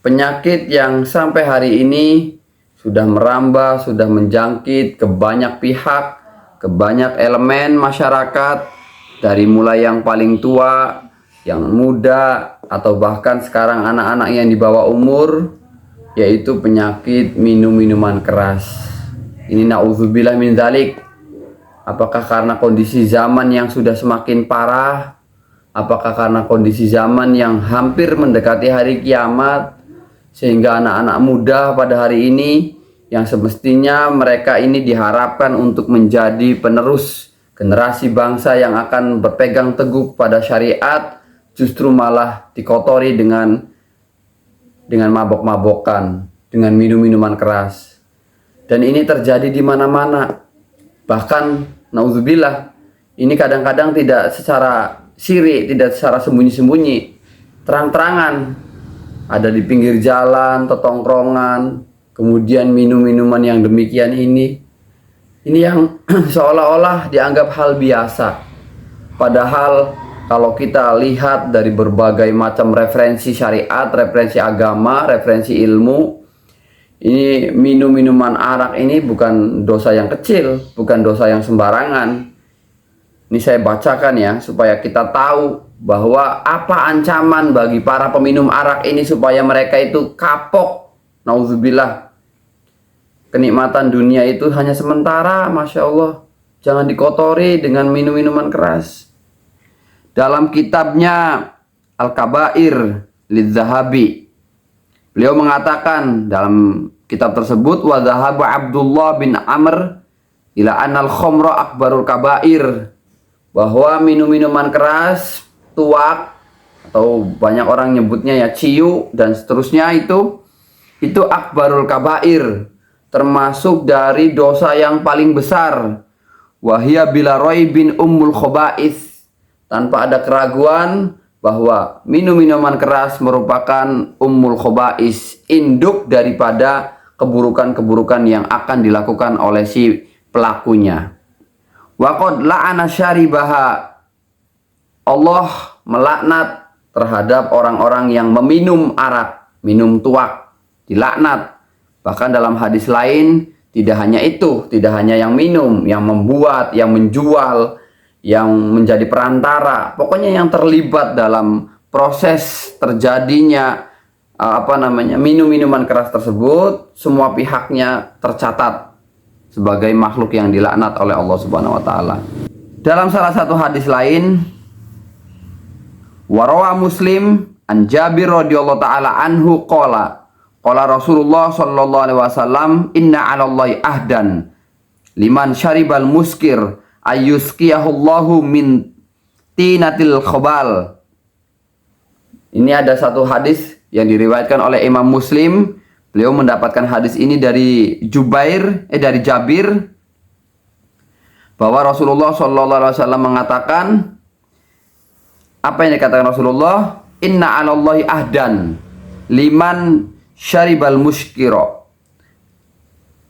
penyakit yang sampai hari ini sudah merambah, sudah menjangkit ke banyak pihak, ke banyak elemen masyarakat, dari mulai yang paling tua, yang muda, atau bahkan sekarang anak-anak yang di bawah umur, yaitu penyakit minum minuman keras. Ini na'udzubillah min dzalik. Apakah karena kondisi zaman yang sudah semakin parah? Apakah karena kondisi zaman yang hampir mendekati hari kiamat, sehingga anak-anak muda pada hari ini yang semestinya mereka ini diharapkan untuk menjadi penerus generasi bangsa yang akan berpegang teguh pada syariat, justru malah dikotori dengan mabok-mabokan, dengan minum-minuman keras. Dan ini terjadi di mana-mana. Bahkan naudzubillah, ini kadang-kadang tidak secara siri, tidak secara sembunyi-sembunyi, terang-terangan. Ada di pinggir jalan, tetongkrongan, kemudian minum-minuman yang demikian ini yang seolah-olah dianggap hal biasa. Padahal kalau kita lihat dari berbagai macam referensi syariat, referensi agama, referensi ilmu, ini minum-minuman arak ini bukan dosa yang kecil, bukan dosa yang sembarangan. Ini saya bacakan ya, supaya kita tahu bahwa apa ancaman bagi para peminum arak ini supaya mereka itu kapok. Nauzubillah. Kenikmatan dunia itu hanya sementara, Masya Allah. Jangan dikotori dengan minum-minuman keras. Dalam kitabnya Al-Kabair Lidzahabi, beliau mengatakan dalam kitab tersebut, wa dzahaba Abdullah bin Amr ila anal khamra akbarul kabair, bahwa minum-minuman keras, tuak, atau banyak orang nyebutnya ya ciu dan seterusnya, itu akbarul kabair, termasuk dari dosa yang paling besar. Wahia bila raibin ummul khaba'is, tanpa ada keraguan bahwa minum-minuman keras merupakan ummul khaba'is, induk daripada keburukan-keburukan yang akan dilakukan oleh si pelakunya. Wa qad la'ana syaribaha, Allah melaknat terhadap orang-orang yang meminum arak, minum tuak, dilaknat. Bahkan dalam hadis lain, tidak hanya itu, tidak hanya yang minum, yang membuat, yang menjual, yang menjadi perantara, pokoknya yang terlibat dalam proses terjadinya minum-minuman keras tersebut, semua pihaknya tercatat sebagai makhluk yang dilaknat oleh Allah Subhanahu wa taala. Dalam salah satu hadis lain, warawa Muslim an Jabir radhiyallahu taala anhu qala Rasulullah sallallahu alaihi wasallam, inna 'alallahi ahdan liman syaribal muskir ayyuskiyahullahu min tinatil khabal. Ini ada satu hadis yang diriwayatkan oleh Imam Muslim. Beliau mendapatkan hadis ini dari Jabir, bahwa Rasulullah sallallahu alaihi wasallam mengatakan, apa yang dikatakan Rasulullah? Inna 'alallahi ahdan liman syaribal muskiro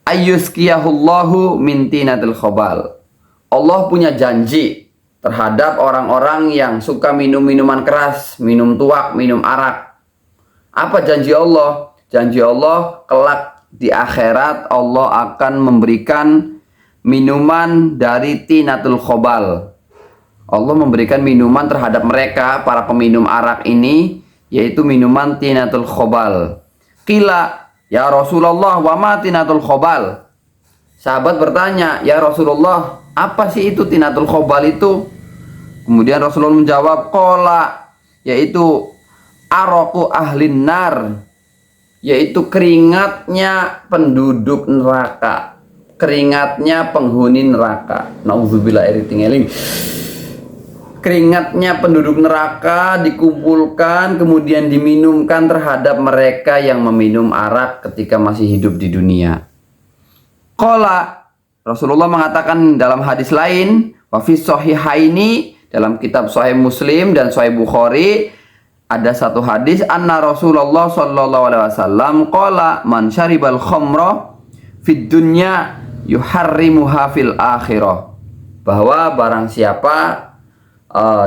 ayyuskiyahullahu min tinatil khabal. Allah punya janji terhadap orang-orang yang suka minum minuman keras, minum tuak, minum arak. Apa janji Allah? Janji Allah, kelak di akhirat Allah akan memberikan minuman dari tinatul khabal. Allah memberikan minuman terhadap mereka, para peminum arak ini, yaitu minuman tinatul khabal. Qila, ya Rasulullah, wa ma tinatul khabal? Sahabat bertanya, ya Rasulullah, apa sih itu tinatul khabal itu? Kemudian Rasulullah menjawab, qala, yaitu araku ahlin nar, yaitu keringatnya penduduk neraka, keringatnya penghuni neraka. Nauzubillah eritingeling. Keringatnya penduduk neraka dikumpulkan kemudian diminumkan terhadap mereka yang meminum arak ketika masih hidup di dunia. Qala, Rasulullah mengatakan dalam hadis lain, wa fi sahihaini, dalam kitab Sahih Muslim dan Sahih Bukhari, ada satu hadis, anna Rasulullah sallallahu alaihi wasallam qala man syaribal khamra fid dunya yuharrimuha fil akhirah, bahwa barang siapa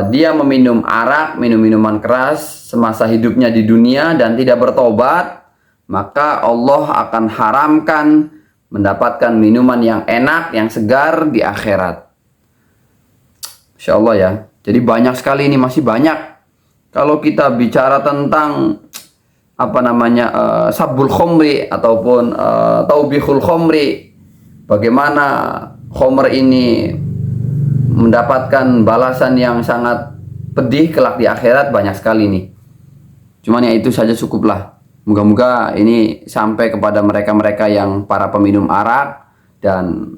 dia meminum arak, minum minuman keras semasa hidupnya di dunia dan tidak bertobat, maka Allah akan haramkan mendapatkan minuman yang enak, yang segar di akhirat. Insya Allah ya. Jadi banyak sekali ini, masih banyak. Kalau kita bicara tentang sabbul khomri ataupun taubihul khomri, bagaimana khomer ini mendapatkan balasan yang sangat pedih kelak di akhirat, banyak sekali nih. Cuman ya itu saja cukuplah. Moga-moga ini sampai kepada mereka-mereka yang para peminum arak dan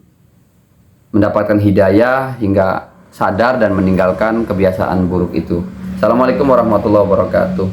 mendapatkan hidayah hingga sadar dan meninggalkan kebiasaan buruk itu. Assalamualaikum warahmatullahi wabarakatuh.